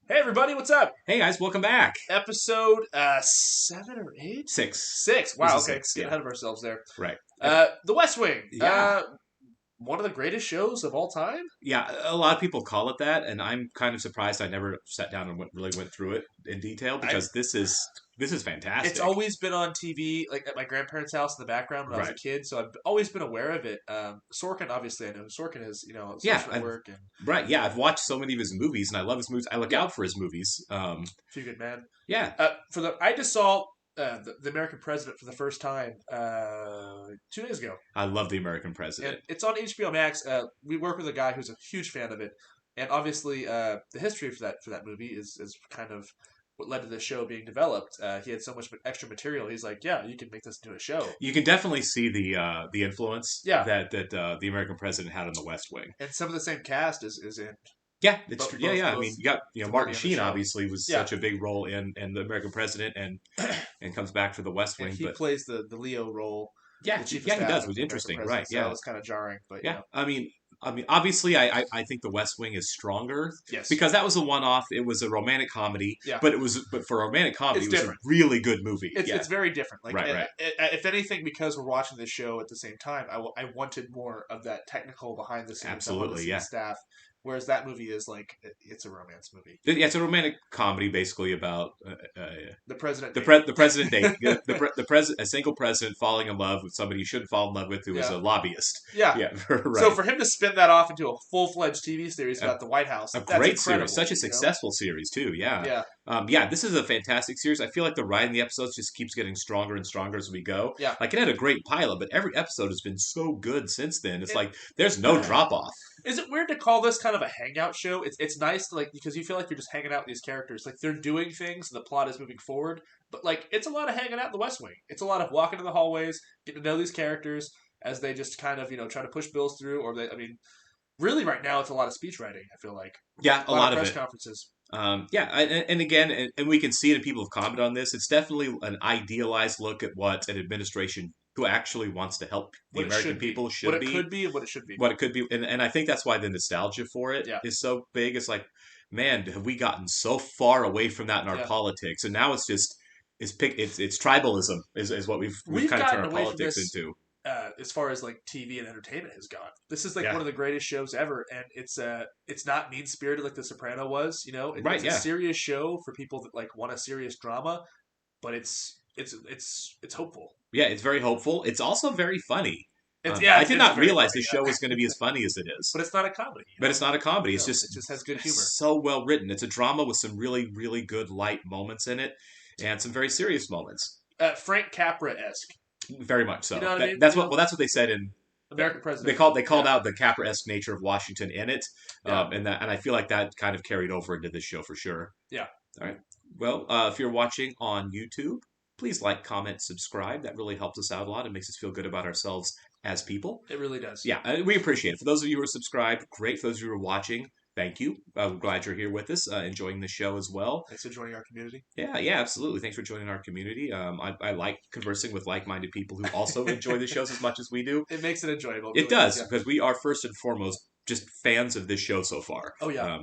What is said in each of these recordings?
Hey everybody, what's up? Hey guys, welcome back. Episode 7 or 8? Six. 6. This Wow, is okay. six, Getting yeah. ahead of ourselves there. Right. The West Wing. Yeah. One of the greatest shows of all time? Yeah, a lot of people call it that, and I'm kind of surprised I never sat down and really went through it in detail I, because this is it's fantastic. always been on TV, like at my grandparents' house in the background when I was a Right. kid, so I've always been aware of it. Sorkin, obviously, I know who Sorkin is, Yeah, social work and right. Yeah, I've watched so many of his movies, and I love his movies. I look yeah, out for his movies. Few Good Men. Yeah, I just saw the American President for the first time 2 days ago. I love The American And President. it's on HBO Max. We work with a guy who's a huge fan of it, and obviously, the history for that movie is kind of what led to the show being developed. He had so much extra material. He's like, yeah, you can make this into a show. You can definitely see the influence Yeah, that The American President had on The West Wing. and some of the same cast is in Yeah, it's true. Yeah, yeah. I both mean, you got to Martin be on the Sheen show. obviously was Yeah, such a big role in The American President and comes back for The West and Wing, he but plays the Leo role, yeah, the chief of yeah, he staff does. It of was the American interesting, right? president. So that Yeah, was kind of jarring, but yeah. Obviously, I think The West Wing is stronger yes, because that was a one-off. It was a romantic comedy, yeah, but for a romantic comedy, it's it was a different. really good movie. Yeah, It's very different. Like, right, right. if anything, because we're watching this show at the same time, I wanted more of that technical behind the scenes. I wanted to Absolutely, see the yeah. staff, whereas that movie is like it's a romance movie. Yeah, it's a romantic comedy basically about The president dating. the president date the president, a single president falling in love with somebody you shouldn't fall in love with, who is Yeah, a lobbyist. yeah. Yeah, So right. for him to spin that off into a full fledged TV series A, about the White House, a that's great series, incredible. such a successful series too. Yeah, Yeah, yeah. This is a fantastic series. I feel like the writing the episodes just keeps getting stronger and stronger as we go. yeah. Like it had a great pilot, but every episode has been so good since then. It's It, like there's no drop off. is it weird to call this kind of a hangout show? It's nice to, like, because you feel like you're just hanging out with these characters. Like, they're doing things and the plot is moving forward. But like, it's a lot of hanging out in the West Wing. It's a lot of walking in the hallways, getting to know these characters as they just kind of try to push bills through. Or they, I mean, really, right now it's a lot of speech writing. I feel like Yeah, a a lot of lot of press it. conferences. Yeah, and again, and we can see it, and people have commented on this. It's definitely an idealized look at what an administration who actually wants to help the What it American should be, people what should it be, could be, and what it should be. what it could be, and I think that's why the nostalgia for it Yeah, is so big. It's like, man, have we gotten so far away from that in our yeah. politics, and now it's just it's tribalism is what we've We've kind of turned gotten our away from politics this into. as far as like TV and entertainment has gone. This is like Yeah, one of the greatest shows ever, and it's not mean spirited like The Soprano was. right. It's a Yeah, serious show for people that like want a serious drama, but it's hopeful. yeah. It's very hopeful. It's also very funny. Yeah, I did it's not very realize funny, this show was going to be as funny as it is. but it's not a comedy. But it's not a comedy. It's No, it just just has good humor. so well written. It's a drama with some really, really good light moments in it, and some very serious moments. Frank Capra esque. Very much so. You know what I mean? That's what they said in. American They President. called Yeah, out the Capra-esque nature of Washington in it, yeah, and I feel like that kind of carried over into this show for sure. yeah. All right. Well, if you're watching on YouTube, please like, comment, subscribe. That really helps us out a lot. It makes us feel good about ourselves as people. It really does. Yeah, we appreciate it. For those of you who are subscribed, great. For those of you who are watching, thank you. I'm glad you're here with us, enjoying the show as well. Thanks for joining our community. Yeah, yeah, absolutely. Thanks for joining our community. I like conversing with like-minded people who also enjoy the shows as much as we do. It makes it enjoyable. It Really does, yeah. because we are first and foremost just fans of this show so far. Oh yeah.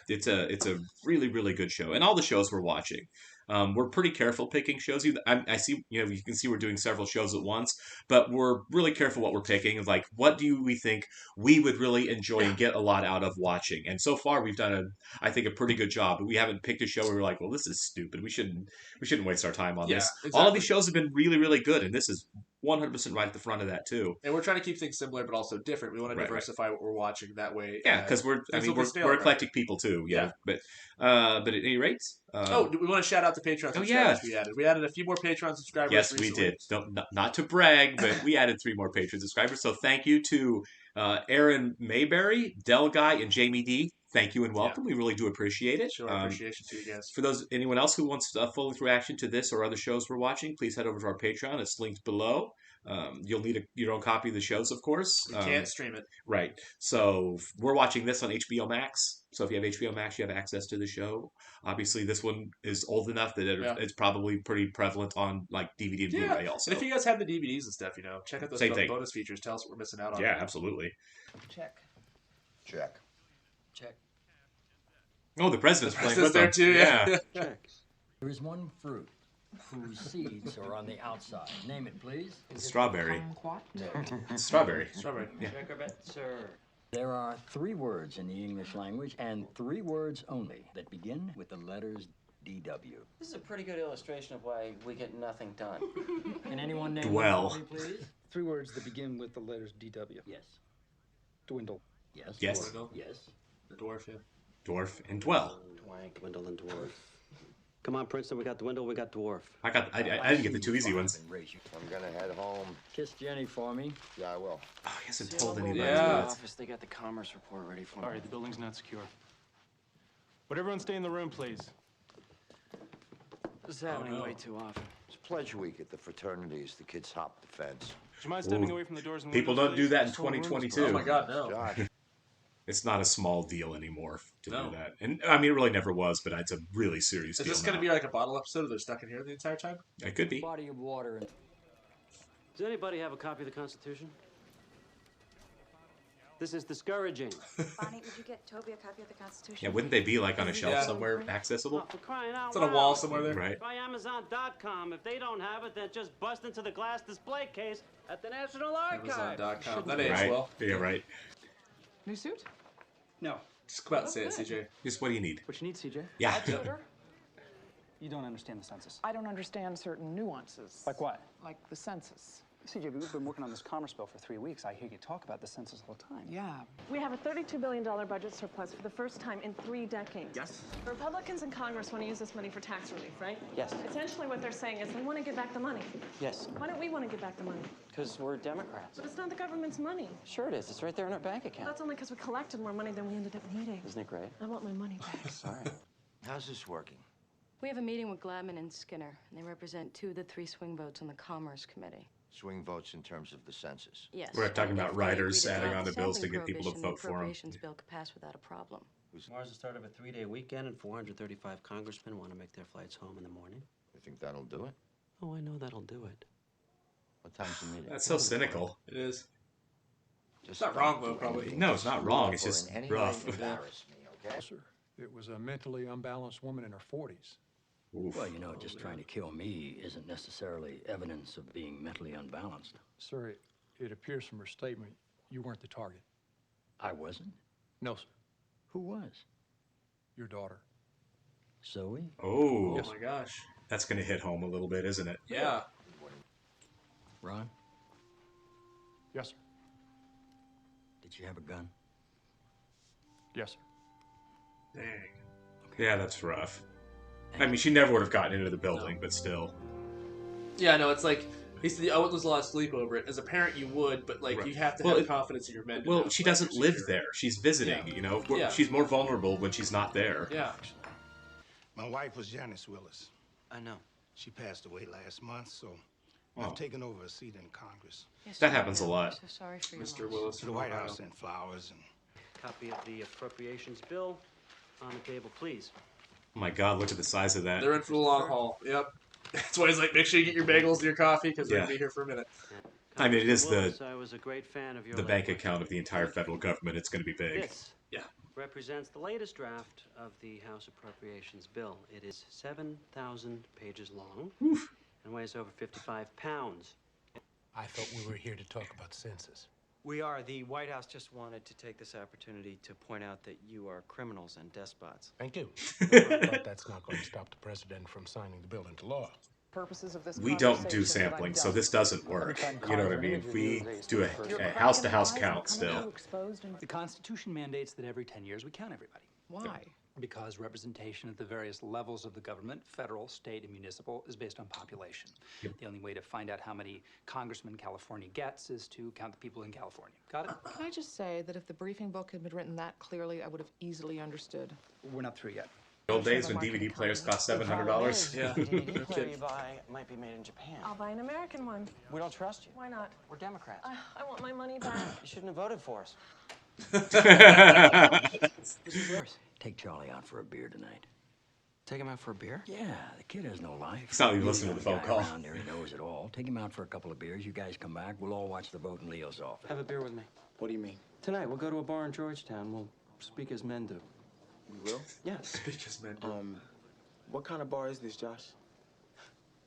It's a really, really good show, and all the shows we're watching. We're pretty careful picking shows. I see, you can see we're doing several shows at once, but we're really careful what we're picking. Of like, what do we think we would really enjoy and get a lot out of watching? And so far, we've done I think, a pretty good job. We haven't picked a show where we're like, well, this is stupid. We shouldn't waste our time on Yeah, this. exactly. All of these shows have been really, really good, and this is 100% right at the front of that too. And we're trying to keep things similar, but also different. We want to Right, right. diversify what we're watching that way. Yeah, because things will be stale we're around eclectic people too. Yeah. But at any rate, Oh, we want to shout out the Patreon oh subscribers yeah, we added. We added a few more Patreon subscribers yes, recently. we did. Not to brag, but we added 3 more Patreon subscribers. So thank you to Aaron Mayberry, Del Guy, and Jamie D. Thank you and welcome. We really do appreciate it. Show our appreciation to you guys. For anyone else who wants a full reaction to this or other shows we're watching, please head over to our Patreon. It's linked below. You'll need your own copy of the shows, of course. You can't stream it. Right. So we're watching this on HBO Max. So if you have HBO Max, you have access to the show. Obviously, this one is old enough that it's probably pretty prevalent on like DVD and Blu-ray also. And if you guys have the DVDs and stuff, check out those bonus features. Tell us what we're missing out on. Yeah, absolutely. Check. Check. Check. Oh, the president's playing with there them. too. Yeah. Check. There is one fruit whose seeds are on the outside. Name it, please. Strawberry. No. Strawberry. Strawberry. Yeah. Check or bet, sir. There are 3 words in the English language, and 3 words only that begin with the letters DW. This is a pretty good illustration of why we get nothing done. Can anyone name Dwell. one for me, please? 3 words that begin with the letters DW. Yes. Dwindle. Yes. Yes. Dwindle. Yes. The dwarf. Yeah. Dwarf and dwell. Dwank. Dwindle and dwarf. Come on, Princeton. We got dwindle. We got dwarf. I didn't get the 2 easy ones. I'm gonna head home. Kiss Jenny for me. Yeah, I will. Oh, he hasn't told In anybody. the Yeah. office, they got the commerce report ready for me. All right, the building's not secure. Would everyone stay in the room, please? This is happening no. way too often. It's pledge week at the fraternities. The kids hop the fence. Would you mind stepping Ooh. away from the doors and People windows, don't do please? that in This whole room is 2022. Oh my God, no. Josh, It's not a small deal anymore to No. do that. And I mean, it really never was, but it's a really serious Is deal. this going to now. be like a bottle episode? Or they're stuck in here the entire time. It could be. Body of water. Does anybody have a copy of the Constitution? This is discouraging. Bonnie, would you get Toby a copy of the Constitution? Yeah, wouldn't they be like on a shelf Yeah. somewhere accessible? Oh, for crying out It's on a loud. wall somewhere there. Right. Try Amazon.com. If they don't have it, then just bust into the glass display case at the National Archives. Amazon.com. That aged Right. well. Yeah, right. New suit? No. Just come out and say it, CJ. Just what do you need? What you need, CJ? Yeah. You don't understand the census. I don't understand certain nuances. Like what? Like the census. CJ, we've been working on this commerce bill for 3 weeks. I hear you talk about the census all the time. Yeah. We have a $32 billion budget surplus for the first time in 3 decades. Yes. Republicans in Congress want to use this money for tax relief, right? Yes. Essentially what they're saying is they want to give back the money. Yes, Why don't we want to give back the money? because we're Democrats. But it's not the government's money. Sure it is. It's right there in our bank account. That's only because we collected more money than we ended up needing. Isn't it great? I want my money back. Sorry. how's this working? We have a meeting with Gladman and Skinner, and they represent 2 of the 3 swing votes on the Commerce Committee. Swing votes in terms of the census. Yes. We're talking about If they writers agree to adding drop on the bills to sampling get people to prohibition, vote for 'em. the appropriations bill could pass without a problem. Tomorrow's the start of a 3-day weekend, and 435 congressmen want to make their flights home in the morning. You think that'll do it? Oh, I know that'll do it. What time's the meeting? That's so cynical. It is. Just It's not don't wrong, do though, probably. anything No, to it's not screw wrong, up it's or just in any way rough. embarrass me, okay? Sir, it was a mentally unbalanced woman in her 40s. Oof. Well, you know, just trying to kill me isn't necessarily evidence of being mentally unbalanced. Sir, it appears from her statement you weren't the target. I wasn't. No, sir. Who was? Your daughter. Zoe? Oh, Oh my gosh. that's going to hit home a little bit, isn't it? Yeah. Ron? Yes, sir. Did she have a gun? Yes, sir. Dang. Yeah, that's rough. I mean, she never would have gotten into the building, but still. Yeah, no, it's like he said, I wouldn't lose a lot of sleep over it. As a parent, you would, but like Right. you have to Well, have it- confidence in your men. to Well, know she it's, like, doesn't you're live secure. there. She's visiting, Yeah. you know? Yeah. She's more vulnerable when she's not there. Yeah. My wife was Janice Willis. I know. She passed away last month, so Oh. I've taken over a seat in Congress. Yes, That sir, happens a I'm lot. So sorry for your Mr. loss. Willis The from White Ohio. House sent flowers and Copy of the appropriations bill on the table, please. Oh my God, look at the size of that. They're in for the long haul. Yep. That's why he's like, make sure you get your bagels and your coffee because they're Yeah. gonna be here for a minute. I mean, it is Willis, I was a great fan of your the bank language. account of the entire federal government. It's going to be big. This Yeah. represents the latest draft of the House Appropriations Bill. It is 7,000 pages long and weighs over 55 pounds. I thought we were here to talk about census. We are. The White House just wanted to take this opportunity to point out that you are criminals and despots. Thank you. But that's not going to stop the president from signing the bill into law. Purposes of this We don't do conversation that sampling, I'm so done. this doesn't work. You know what I mean? We do a house-to-house count still. Exposed and The Constitution mandates that every 10 years we count everybody. why? Because representation at the various levels of the government, federal, state, and municipal, is based on population. The only way to find out how many congressmen California gets is to count the people in California. Got it? Can I just say that if the briefing book had been written that clearly, I would have easily understood. We're not through yet. The old days when DVD players cost $700. Yeah. The player you buy might be made in Japan. I'll buy an American one. We don't trust you. Why not? We're Democrats. I want my money back. You shouldn't have voted for us. This is yours. Take Charlie out for a beer tonight. Take him out for a beer? Yeah, the kid has no life. It's not even He's listening to the only phone guy call. around there who knows it all. Take him out for a couple of beers. You guys come back. We'll all watch the vote in Leo's office. Have a beer with me. What do you mean? Tonight, we'll go to a bar in Georgetown. We'll speak as men do. We will? Yes. Speak as men do. What kind of bar is this, Josh?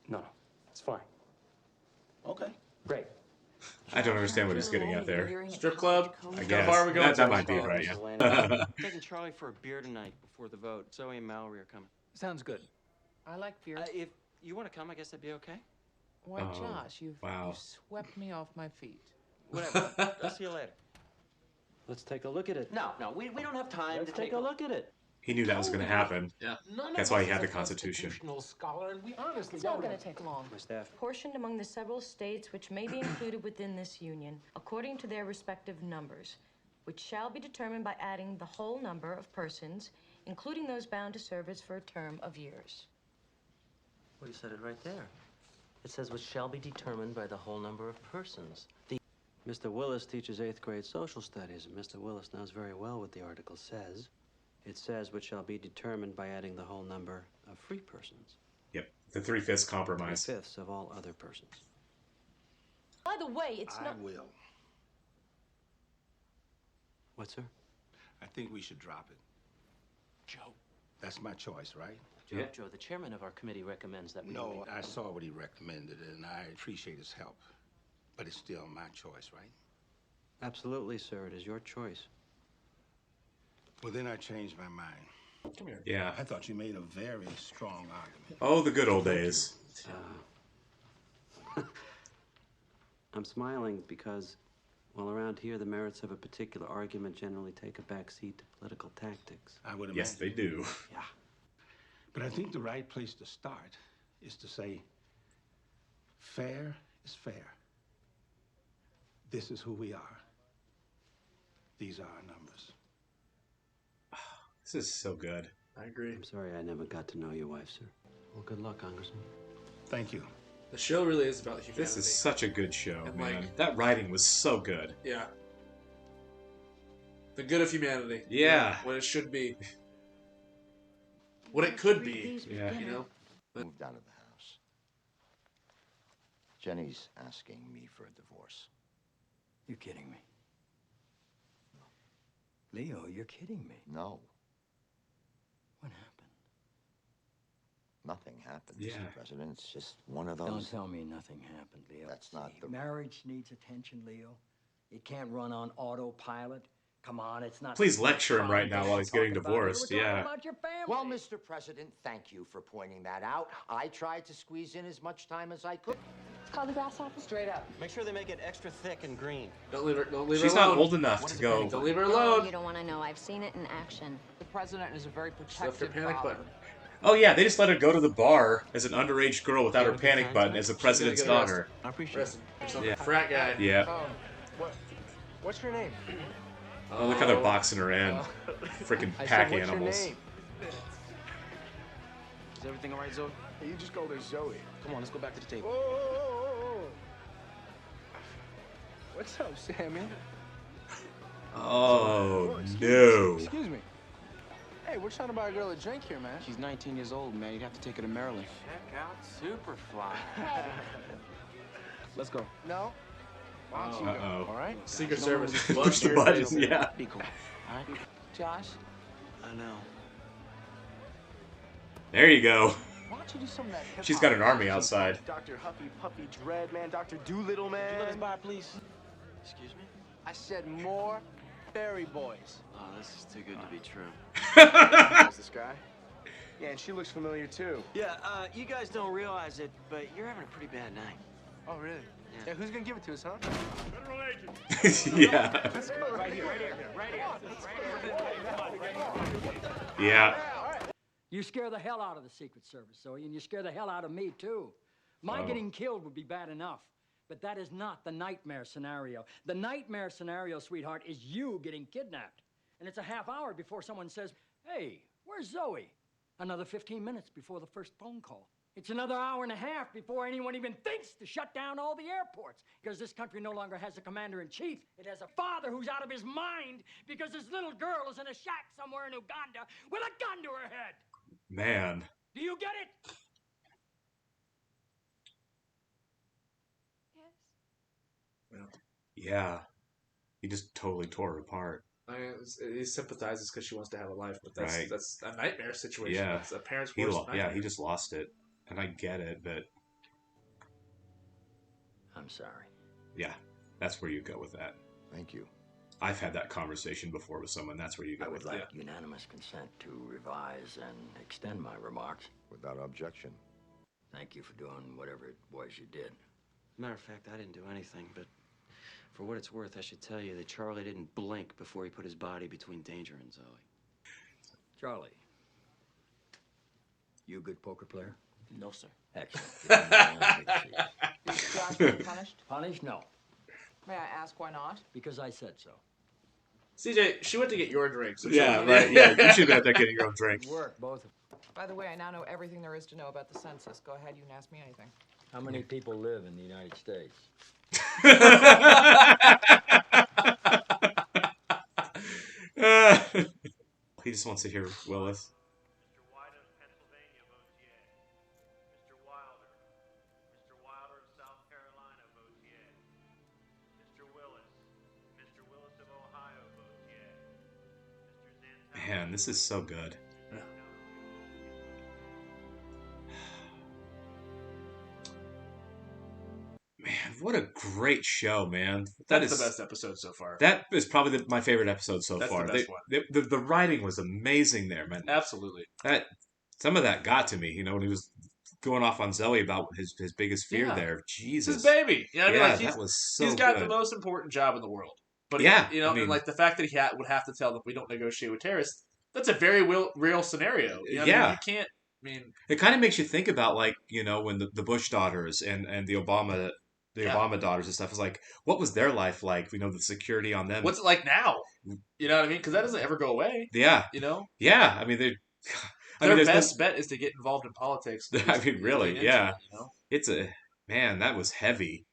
No, it's fine. Okay. Great. I don't understand what he's getting at there. Strip club? I What kind guess of bar are we going that to? might be right. Mrs. Yeah. Landon. I'm taking Charlie for a beer tonight before the vote. Zoe and Mallory are coming. Sounds good. I like beer. If you want to come, I guess that'd be okay. Why, Oh, Josh, wow. you've swept me off my feet. Whatever. I'll see you later. Let's take a look at it. No, we don't have time to take a look at it. He knew that was going to happen. Yeah. That's why he had the Constitution. Scholar, and we honestly It's not going to take long. My staff. Portioned among the several states which may be included within this union, according to their respective numbers, which shall be determined by adding the whole number of persons, including those bound to service for a term of years. Well, you said it right there. It says which shall be determined by the whole number of persons. Mr. Willis teaches 8th grade social studies, and Mr. Willis knows very well what the article says. It says which shall be determined by adding the whole number of free persons. Yep. The 3/5 compromise. 3/5 of all other persons. By the way, it's not... I will. What, sir? I think we should drop it. Joe. That's my choice, right? Joe, the chairman of our committee recommends that we... No, I saw what he recommended, and I appreciate his help. But it's still my choice, right? Absolutely, sir. It is your choice. Well, then I changed my mind. Come here. Yeah. I thought you made a very strong argument. Oh, the good old days. I'm smiling because, well, around here, the merits of a particular argument generally take a back seat to political tactics. I would imagine. Yes, they do. Yeah. But I think the right place to start is to say, fair is fair. This is who we are. These are our numbers. This is so good. I agree. I'm sorry I never got to know your wife, sir. Well, good luck, Congressman. Thank you. The show really is about humanity. This is such a good show, And, man. like- That writing was so good. Yeah. The good of humanity. Yeah. What it should be. What it could be. Yeah. You know? Moved out of the house. Jenny's asking me for a divorce. You're kidding me. Leo, you're kidding me. No, What happened? nothing happened, Yeah. Mr. President. It's just one of those. Don't tell me nothing happened, Leo. That's not See, the- Marriage needs attention, Leo. It can't run on autopilot. Come on, it's not... Please lecture him right now We're while he's getting talking about it. divorced. We're talking Yeah. about your family. Well, Mr. President, thank you for pointing that out. I tried to squeeze in as much time as I could. It's called the grasshopper. Straight up. Make sure they make it extra thick and green. Don't leave her alone. She's not old enough to go. Don't leave her No, alone. you don't want to know. I've seen it in action. The president is a very Just left her protective panic father. button. Oh, yeah, they just let her go to the bar as an underage girl without her panic button as the president's She's gonna get daughter. I appreciate Rest or something. Yeah. Frat guy. Yeah. What's your name? Oh, look how they're boxing her in. Freaking pack animals. Is everything all right, Zoe? Hey, you just go to Zoe. Come on, let's go back to the table. Whoa. What's up, Sammy? Oh, no. Excuse me. Hey, we're trying to buy a girl a drink here, man. She's 19 years old, man. You'd have to take her to Maryland. Check out Superfly. Let's go. No? Why don't you go? Uh-oh. All right? Secret No, Service. just Blood Push the your button, face. yeah. Be cool. All right? Josh, I know. There you go. why don't you do some of that hip-hop? She's got an army outside. Dr. Huffy Puffy Dread, man. Dr. Doolittle, man. Would you let us by, please? Excuse me? I said more Fairy Boys. Oh, this is too good to be true. Is this guy? Yeah, and she looks familiar, too. Yeah, you guys don't realize it, but you're having a pretty bad night. Oh, really? Yeah, who's gonna give it to us, huh? Federal agent. Yeah. Let's go. Right here, right here, right here. Yeah. You scare the hell out of the Secret Service, Zoe, and you scare the hell out of me, too. My Oh. getting killed would be bad enough, but that is not the nightmare scenario. The nightmare scenario, sweetheart, is you getting kidnapped. And it's a half hour before someone says, hey, where's Zoe? Another 15 minutes before the first phone call. It's another hour and a half before anyone even thinks to shut down all the airports. Because this country no longer has a commander-in-chief. It has a father who's out of his mind because his little girl is in a shack somewhere in Uganda with a gun to her head. Man. Do you get it? Yes. Yeah. He just totally tore her apart. I mean, he sympathizes because she wants to have a life, but Right. that's a nightmare situation. Yeah. That's a parent's worst nightmare. He just lost it. And I get it, but I'm sorry. yeah, that's where you go with that. Thank you. I've had that conversation before with someone. That's where you go I with would like that. unanimous consent to revise and extend my remarks. Without objection. Thank you for doing whatever it was you did. Matter of fact, I didn't do anything, but for what it's worth, I should tell you that Charlie didn't blink before he put his body between Danger and Zoe. Charlie, you a good poker player? No, sir. Excellent. Take a seat. Is Josh being punished? Punished? No, May I ask why not? because I said so. CJ, she went to get your drink. So Yeah, right. Yeah, you should have been out there getting your own drink. Good work, both of you. By the way, I now know everything there is to know about the census. Go ahead, you can ask me anything. How many people live in the United States? He just wants to hear Willis. Man, this is so good. Man, what a great show, man. That's the best episode so far. That is probably my favorite episode so That's far. the best one. The writing was amazing there, man. Absolutely. Some of that got to me, you know, when he was going off on Zoe about his biggest fear there. Jesus. It's his baby. You know what I mean? Like, that was so he's got good. the most important job in the world. But yeah, you know, I mean, and like the fact that he would have to tell them we don't negotiate with terrorists. That's a very real scenario. You know what I mean? You can't. I mean, it kind of makes you think about, like, you know, when the Bush daughters and the Obama daughters and stuff is like, what was their life like? You know, the security on them. What's it like now? You know what I mean? Because that doesn't ever go away. Yeah. You know. Yeah. I mean, their best bet is to get involved in politics. I mean, really, yeah. You know? It's man, that was heavy.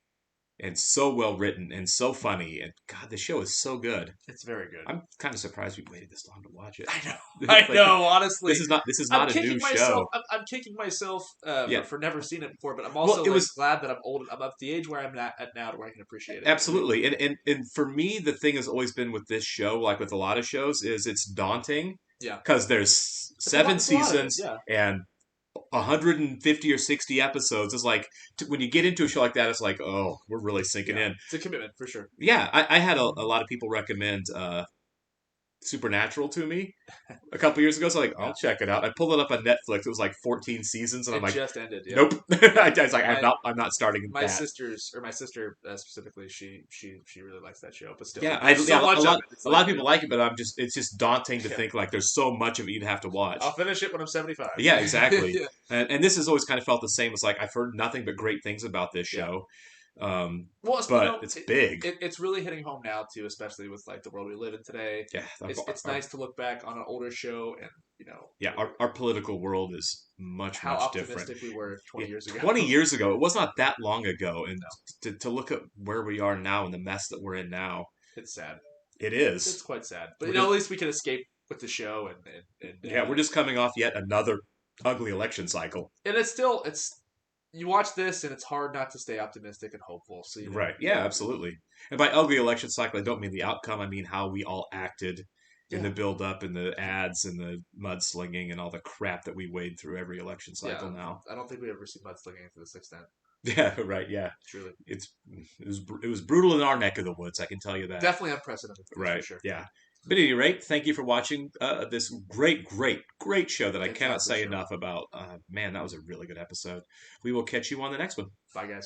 And so well written and so funny, and God, the show is so good. It's very good. I'm kind of surprised we waited this long to watch it. I know. I know. Honestly, this is not a new show. I'm kicking myself Yeah. for never seeing it before, but I'm also glad that I'm old. I'm at the age where I'm at now to where I can appreciate it. Absolutely, and for me, the thing has always been with this show, like with a lot of shows, is it's daunting. Yeah. Because there's 7 seasons and 150 or 60 episodes. It's like when you get into a show like that, it's like, oh, we're really sinking in. It's a commitment for sure. Yeah, I had a lot of people recommend Supernatural to me a couple years ago, so I'll check it out. I pulled it up on Netflix. It was like 14 seasons, and I'm like, just ended. Yeah. Nope. I was like, I'm not starting. My that. sister specifically, she really likes that show, but still, Yeah, a lot of people like it, but it's just daunting to think like there's so much of it you'd have to watch. I'll finish it when I'm 75. Yeah, exactly. And this has always kind of felt the same. It's like I've heard nothing but great things about this show. But it's big. It's really hitting home now too, especially with like the world we live in today. Yeah, it's nice to look back on an older show and Yeah, our political world is much different. How optimistic we were 20 years ago. 20 years ago, it was not that long ago, and to look at where we are now and the mess that we're in now, it's sad. It is. It's quite sad, but at least we can escape with the show and we're just coming off yet another ugly election cycle, and it's you watch this and it's hard not to stay optimistic and hopeful. So right, yeah, absolutely. And by ugly election cycle, I don't mean the outcome. I mean how we all acted in the build-up and the ads and the mudslinging and all the crap that we wade through every election cycle now. I don't think we've ever seen mudslinging to this extent. Yeah, right, yeah. Truly. It was brutal in our neck of the woods, I can tell you that. Definitely unprecedented. Right, for sure. Yeah. But at any rate, thank you for watching this great show that I cannot say enough about. Man, that was a really good episode. We will catch you on the next one. Bye, guys.